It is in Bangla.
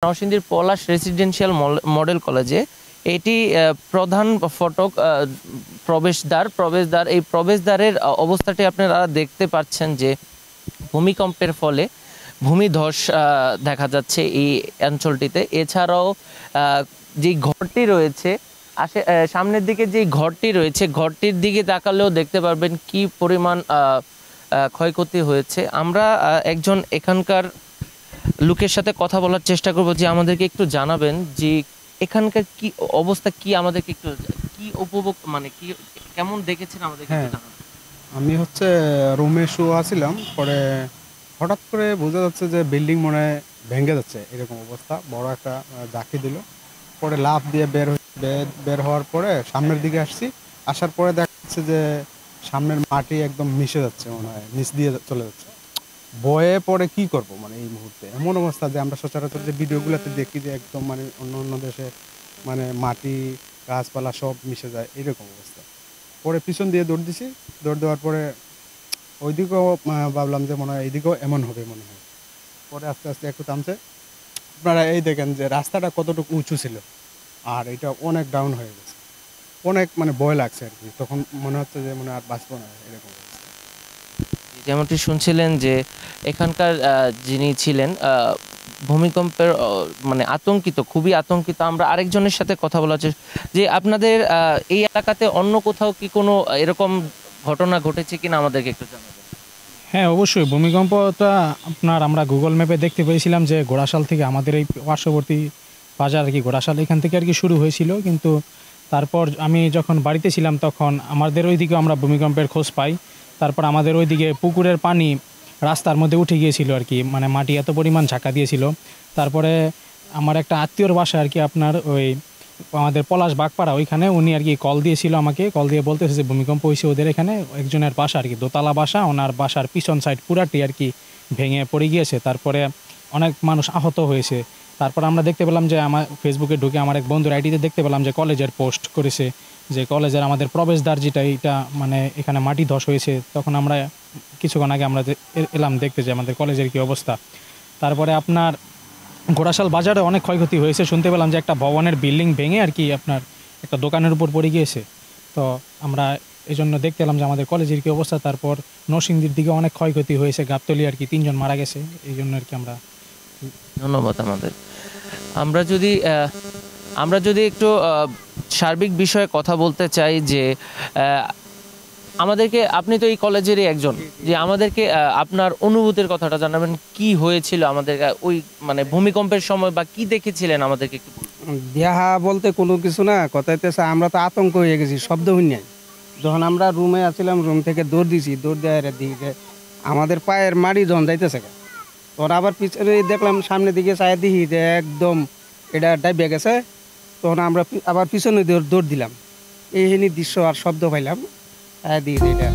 নরসিংদীর পলাশ রেসিডেন্সিয়াল মডেল কলেজে। এটি প্রধান ফটক, প্রবেশদ্বার। এই প্রবেশদ্বারের অবস্থাটি আপনারা দেখতে পাচ্ছেন যে ভূমিকম্পের ফলে ভূমিধস দেখা যাচ্ছে এই অঞ্চলটিতে। এছাড়াও যে ঘরটি রয়েছে সামনের দিকে, যে ঘরটি রয়েছে ঘরটির দিকে তাকালেও দেখতে পারবেন কি পরিমাণ ক্ষয়ক্ষতি হয়েছে। আমরা একজন এখানকার লোকের সাথে কথা বলার চেষ্টা করব, যে আমাদেরকে একটু জানাবেন যে এখানকার কি অবস্থা, কি আমাদেরকে একটু কি উপভোগ মানে কি কেমন দেখেছেন আমাদেরকে একটু জানাবেন। আমি হচ্ছে রুমে শুয়ে আছিলাম, পরে হঠাৎ করে বোঝা যাচ্ছে যে বিল্ডিং মনে হয় ভেঙে যাচ্ছে, এরকম অবস্থা। বড় একটা ঝাঁকি দিল, পরে লাফ দিয়ে বের হওয়ার পরে সামনের দিকে আসছি। আসার পরে দেখা যাচ্ছে যে সামনের মাটি একদম মিশে যাচ্ছে, মনে হয় নিচ দিয়ে চলে যাচ্ছে। বয়ে পরে কি করব, মানে এই মুহূর্তে এমন অবস্থা যে আমরা সচরাচর যে ভিডিওগুলোতে দেখি যে একদম মানে অন্য অন্য দেশে মানে মাটি গাছপালা সব মিশে যায়, এরকম অবস্থা। পরে পিছন দিয়ে দৌড় দিছি, দৌড় দেওয়ার পরে ওইদিকেও ভাবলাম যে মনে হয় এইদিকেও এমন হবে মনে হয়। পরে আস্তে আস্তে একটু থামছে। আপনারা এই দেখেন যে রাস্তাটা কতটুকু উঁচু ছিল, আর এটা অনেক ডাউন হয়ে গেছে। অনেক মানে ভয় লাগছে আর কি, তখন মনে হচ্ছে যে মনে আর বাঁচবো না, এরকম। যেমনটি শুনছিলেন যে এখানকার যিনি ছিলেন ভূমিকম্পের মানে আতঙ্কিত, খুবই আতঙ্কিত। আমরা আরেকজনের সাথে কথা বলা হচ্ছে যে আপনাদের এই এলাকাতে অন্য কোথাও কি কোনো এরকম ঘটনা ঘটেছে কিনা আমাদেরকে একটু জানাবেন। হ্যাঁ, অবশ্যই। ভূমিকম্পটা আমরা গুগল ম্যাপে দেখতে পেয়েছিলাম যে ঘোড়াশাল থেকে, আমাদের এই পার্শ্ববর্তী বাজার আর কি ঘোড়াশাল, এখান থেকে আর কি শুরু হয়েছিল। কিন্তু তারপর আমি যখন বাড়িতে ছিলাম তখন আমাদের ওইদিকে আমরা ভূমিকম্পের খোঁজ পাই। তারপর আমাদের ওইদিকে পুকুরের পানি রাস্তার মধ্যে উঠে গিয়েছিল আর কি, মানে মাটি এত পরিমাণ ঝাঁকা দিয়েছিল। তারপরে আমার একটা আত্মীয়র বাসা আর কি আপনার ওই আমাদের পলাশ বাগপাড়া, ওইখানে উনি আর কি কল দিয়েছিল আমাকে, কল দিয়ে বলতেছে যে ভূমিকম্প হয়েছে ওদের এখানে। একজনের বাসা আর কি দোতলা বাসা, ওনার বাসার পিছন সাইড পুরাটি আর কি ভেঙে পড়ে গিয়েছে। তারপরে অনেক মানুষ আহত হয়েছে। তারপর আমরা দেখতে পেলাম যে আমার ফেসবুকে ঢুকে আমার এক বন্ধুর আইডিতে দেখতে পেলাম যে কলেজের পোস্ট করেছে যে কলেজের আমাদের প্রবেশদ্বার যেটা, এটা মানে এখানে মাটি ধস হয়েছে। তখন আমরা কিছুক্ষণ আগে আমরা এলাম দেখতে যে আমাদের কলেজের কি অবস্থা। তারপরে আপনার ঘোড়াশাল বাজারে অনেক ক্ষয়ক্ষতি হয়েছে, শুনতে পেলাম যে একটা ভবনের বিল্ডিং ভেঙে আর কি আপনার একটা দোকানের উপর পড়ে গিয়েছে। তো আমরা এই জন্য দেখতে এলাম যে আমাদের কলেজের কী অবস্থা। তারপর নরসিংদীর দিকে অনেক ক্ষয়ক্ষতি হয়েছে, গাবতলী আর কি 3 জন মারা গেছে। এই জন্য আর কি আমরা ধন্যবাদ। আমরা যদি একটু সার্বিক বিষয়ে কথা বলতে চাই যে আমাদেরকে, আপনি তো এই কলেজেরই একজন, যে আমাদেরকে আপনার অনুভূতির কথাটা জানাবেন, কি হয়েছিল আমাদের ওই মানে ভূমিকম্পের সময়, বা কি দেখেছিলেন আমাদেরকে একটু দেহা বলতে কোনো কিছু না, কথা হইতেছে আমরা তো আতঙ্ক হয়ে গেছি শব্দ শুনে। যখন আমরা রুমে আসছিলাম, রুম থেকে দৌড় দিছি, দৌড় দেওয়ার দিকে আমাদের পায়ের মাড়ি যখন যাইতেছে, তখন আবার পিছনে দেখলাম সামনের দিকে চাই দিই যে একদম এটা ডাইবে গেছে। তখন আমরা আবার পিছনে দৌড় দিলাম, এইখানি দৃশ্য আর শব্দ পাইলাম, চাই দিই এটা